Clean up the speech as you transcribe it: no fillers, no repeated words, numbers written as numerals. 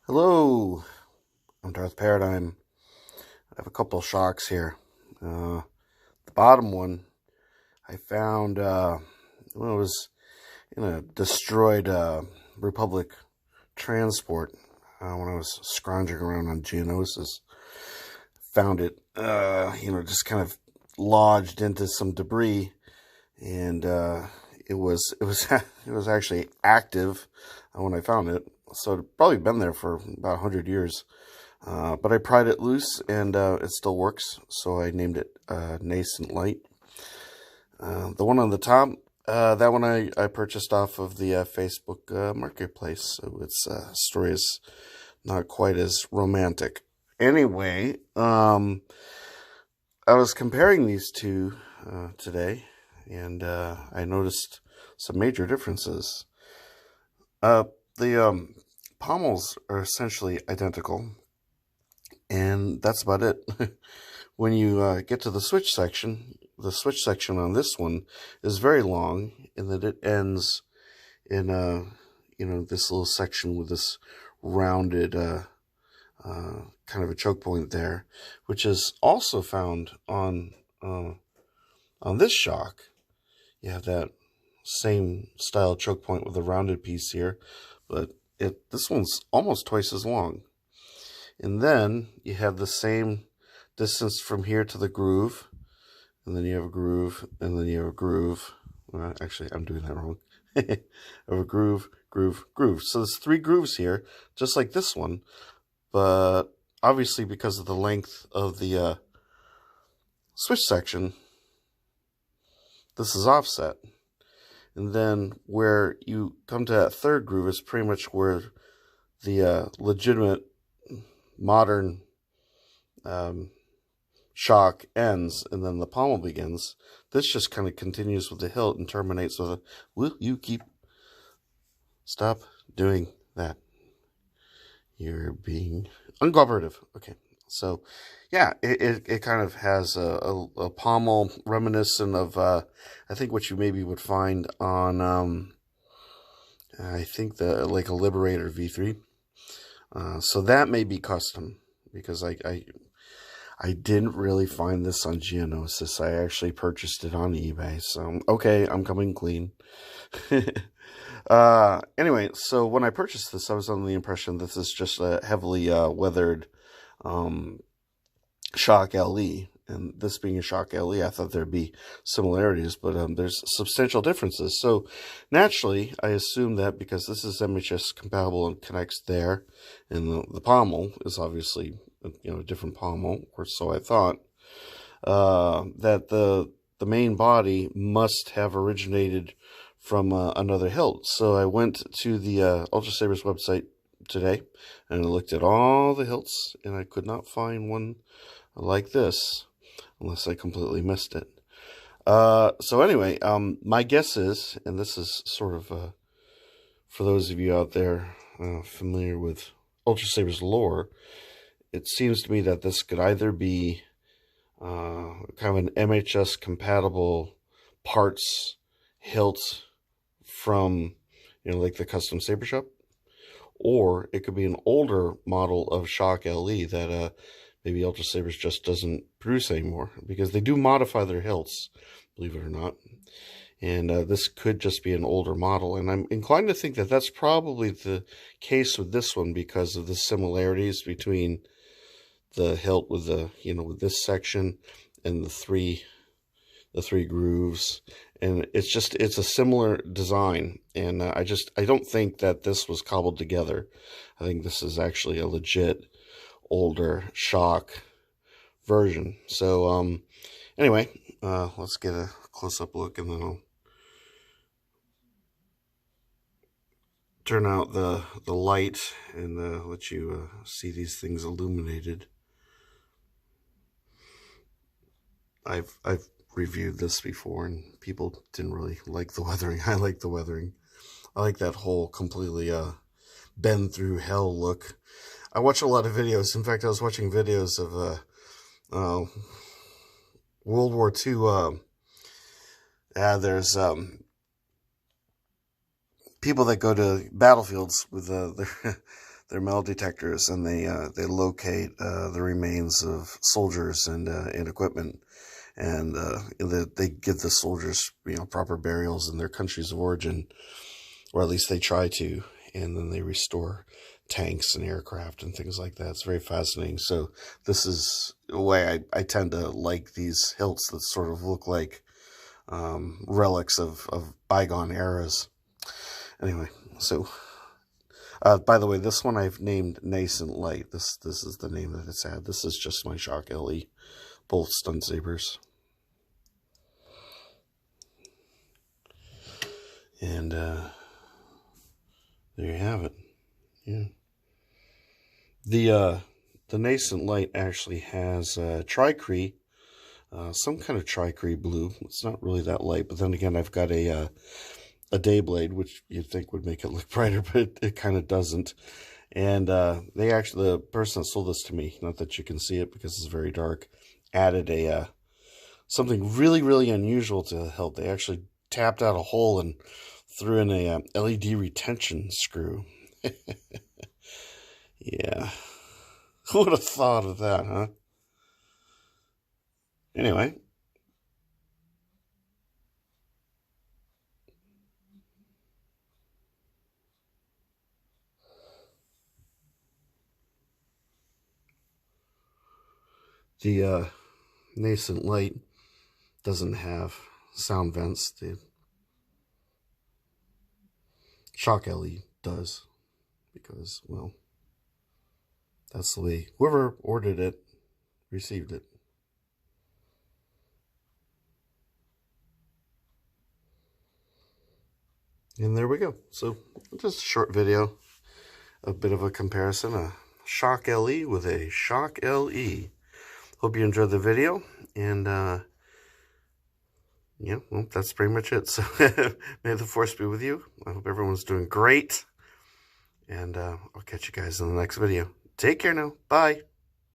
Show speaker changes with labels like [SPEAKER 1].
[SPEAKER 1] Hello, I'm Darth Paradigm. I have a couple of shocks here. The bottom one I found when I was in a destroyed Republic transport when I was scrounging around on Geonosis. Found it, just kind of lodged into some debris, and it was it was actually active when I found it. So it'd probably been there for about 100 years. But I pried it loose, and it still works, so I named it Nascent Light. The one on the top, that one I purchased off of the Facebook marketplace, so its story is not quite as romantic. Anyway, I was comparing these two today, and I noticed some major differences. The pommels are essentially identical, and that's about it. When you get to the switch section on this one is very long, in that it ends in this little section with this rounded kind of a choke point there, which is also found on this shock. You have that same style choke point with a rounded piece here, but this one's almost twice as long. And then you have the same distance from here to the groove, and then you have a groove, and then you have a groove. Well, actually, I'm doing that wrong. I have a groove, groove, groove. So there's 3 grooves here, just like this one, but obviously because of the length of the switch section, this is offset. And then where you come to that 3rd groove is pretty much where the legitimate modern shock ends, and then the pommel begins. This just kind of continues with the hilt and terminates with a, will you stop doing that? You're being uncooperative. Okay, so yeah, it kind of has a pommel reminiscent of I think what you maybe would find on I think like a Liberator V3. So that may be custom, because I didn't really find this on Geonosis. I actually purchased it on eBay. So okay, I'm coming clean. Anyway, so when I purchased this, I was under the impression this is just a heavily weathered shock LE. And this being a shock LE, I thought there'd be similarities, but there's substantial differences. So naturally, I assume that because this is MHS compatible and connects there, and the pommel is obviously a different pommel, or so I thought, that the main body must have originated from another hilt. So I went to the Ultrasabers website today, and I looked at all the hilts, and I could not find one like this, unless I completely missed it. So anyway, my guess is, and this is sort of for those of you out there familiar with Ultrasabers lore, it seems to me that this could either be kind of an MHS compatible parts hilt from like the custom saber shop, or it could be an older model of shock LE that maybe Ultrasabers just doesn't produce anymore, because they do modify their hilts, believe it or not. And this could just be an older model, and I'm inclined to think that that's probably the case with this one, because of the similarities between the hilt with the with this section and the three grooves, and it's a similar design. And I don't think that this was cobbled together. I think this is actually a legit older shock version. So anyway, let's get a close-up look, and then I'll turn out the light and let you see these things illuminated. I've reviewed this before, and people didn't really like the weathering. I like the weathering. I like that whole completely bend through hell look. I watch a lot of videos. In fact, I was watching videos of World War II. There's people that go to battlefields with their they're metal detectors, and they locate the remains of soldiers and equipment, and they give the soldiers proper burials in their countries of origin, or at least they try to, and then they restore tanks and aircraft and things like that. It's very fascinating. So this is a way I tend to like these hilts that sort of look like relics of bygone eras. Anyway, so by the way, this one I've named Nascent Light. This is the name that it's had. This is just my shock LE, both stun sabers. And there you have it. Yeah. The Nascent Light actually has tricrete, some kind of tricrete blue. It's not really that light, but then again, I've got a Dayblade, which you'd think would make it look brighter, but it kind of doesn't. And the person that sold this to me, not that you can see it because it's very dark, added a something really, really unusual to the hilt. They actually tapped out a hole and threw in a LED retention screw. Yeah. Who would have thought of that, huh? Anyway. The Nascent Light doesn't have sound vents. The shock LE does, because, well, that's the way whoever ordered it received it. And there we go. So just a short video, a bit of a comparison, a shock LE with a shock LE. Hope you enjoyed the video, and yeah, well, that's pretty much it. So may the force be with you. I hope everyone's doing great, and I'll catch you guys in the next video. Take care now. Bye.